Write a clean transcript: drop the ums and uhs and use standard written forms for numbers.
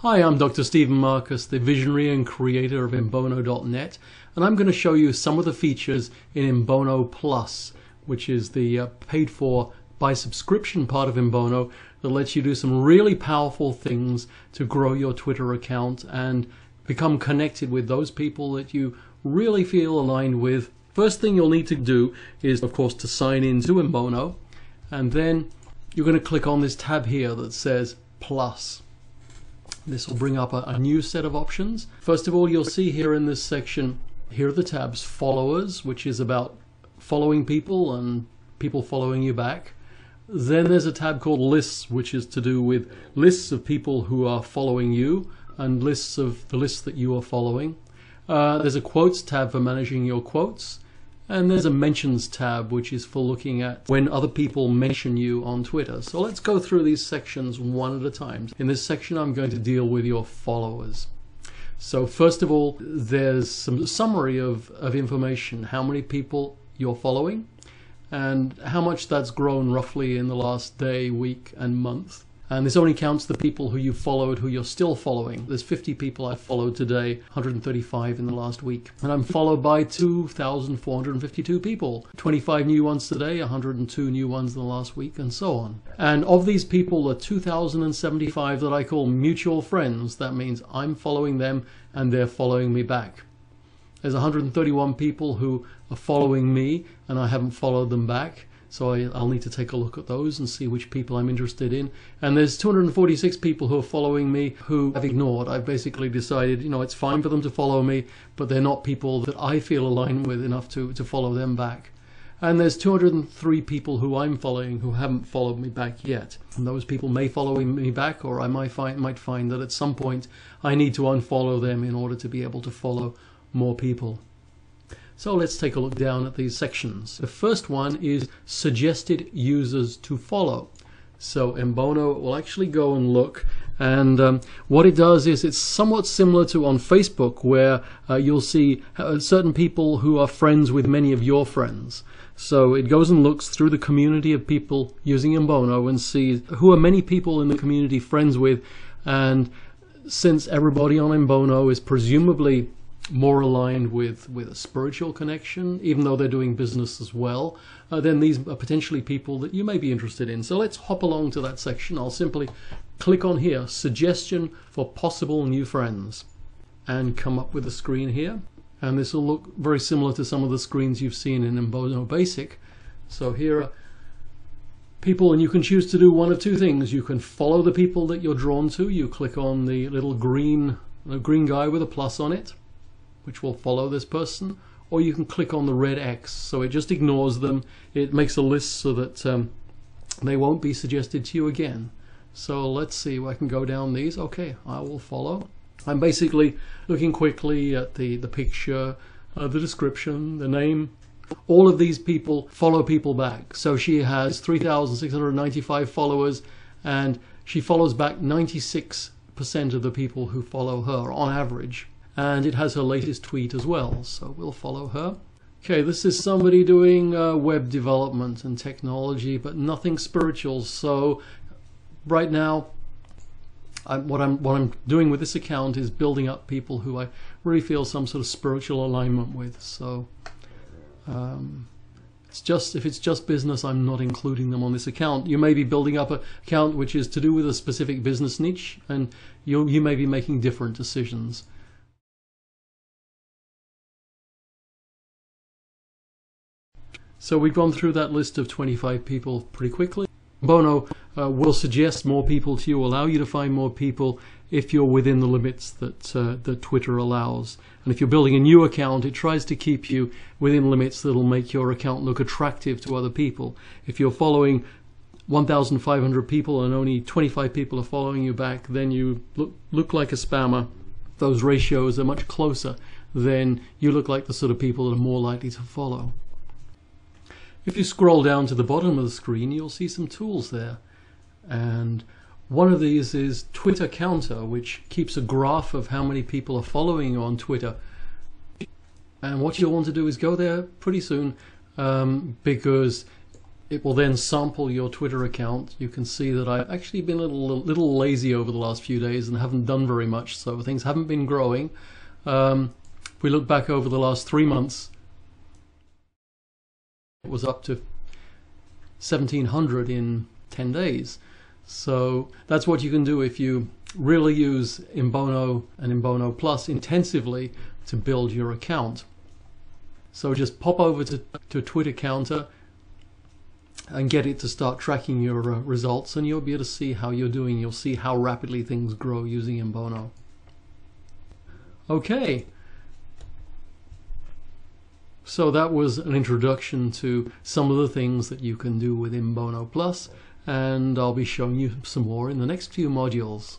Hi, I'm Dr. Stephen Marcus, the visionary and creator of Mbono.net, and I'm going to show you some of the features in Mbono Plus, which is the paid for by subscription part of Mbono that lets you do some really powerful things to grow your Twitter account and become connected with those people that you really feel aligned with. First thing you'll need to do is, of course, to sign in to Mbono, and then you're going to click on this tab here that says Plus. This will bring up a new set of options. First of all, you'll see here in this section, here are the tabs: Followers, which is about following people and people following you back. Then there's a tab called Lists, which is to do with lists of people who are following you and lists of the lists that you are following. There's a Quotes tab for managing your quotes. And there's a Mentions tab, which is for looking at when other people mention you on Twitter. So let's go through these sections one at a time. In this section, I'm going to deal with your followers. So first of all, there's some summary of information, how many people you're following, and how much that's grown roughly in the last day, week, and month. And this only counts the people who you followed who you're still following. There's 50 people I followed today, 135 in the last week. And I'm followed by 2,452 people. 25 new ones today, 102 new ones in the last week, and so on. And of these people, there are 2,075 that I call mutual friends. That means I'm following them and they're following me back. There's 131 people who are following me and I haven't followed them back. So I'll need to take a look at those and see which people I'm interested in. And there's 246 people who are following me who I've ignored. I've basically decided, it's fine for them to follow me, but they're not people that I feel aligned with enough to follow them back. And there's 203 people who I'm following who haven't followed me back yet. And those people may follow me back, or I might find that at some point I need to unfollow them in order to be able to follow more people. So let's take a look down at these sections. The first one is suggested users to follow. So Mbono will actually go and look, and what it does is it's somewhat similar to on Facebook, where you'll see certain people who are friends with many of your friends. So it goes and looks through the community of people using Mbono and sees who are many people in the community friends with, and since everybody on Mbono is presumably more aligned with a spiritual connection, even though they're doing business as well, then these are potentially people that you may be interested in. So let's hop along to that section. I'll simply click on here, Suggestion for Possible New Friends, and come up with a screen here. And this will look very similar to some of the screens you've seen in Mbono Basic. So here are people, and you can choose to do one of two things. You can follow the people that you're drawn to. You click on the little green guy with a plus on it, which will follow this person, or you can click on the red X, so it just ignores them. It makes a list so that they won't be suggested to you again. So let's see, I can go down these. Okay, I will follow. I'm basically looking quickly at the picture, the description, the name. All of these people follow people back. So she has 3,695 followers, and she follows back 96% of the people who follow her on average. And it has her latest tweet as well, so we'll follow her. Okay, this is somebody doing web development and technology, but nothing spiritual. So right now, what I'm doing with this account is building up people who I really feel some sort of spiritual alignment with. So if it's just business, I'm not including them on this account. You may be building up an account which is to do with a specific business niche, and you may be making different decisions. So we've gone through that list of 25 people pretty quickly. Mbono will suggest more people to you, allow you to find more people if you're within the limits that Twitter allows. And if you're building a new account, it tries to keep you within limits that'll make your account look attractive to other people. If you're following 1,500 people and only 25 people are following you back, then you look like a spammer. Those ratios are much closer. Then you look like the sort of people that are more likely to follow. If you scroll down to the bottom of the screen, you'll see some tools there. And one of these is Twitter Counter, which keeps a graph of how many people are following you on Twitter. And what you'll want to do is go there pretty soon, because It will then sample your Twitter account. You can see that I've actually been a little lazy over the last few days and haven't done very much, so things haven't been growing. If we look back over the last 3 months, it was up to 1,700 in 10 days. So that's what you can do if you really use Mbono and Mbono Plus intensively to build your account. So just pop over to Twitter Counter and get it to start tracking your results, and you'll be able to see how you're doing. You'll see how rapidly things grow using Mbono. Okay, so that was an introduction to some of the things that you can do with Mbono Plus, and I'll be showing you some more in the next few modules.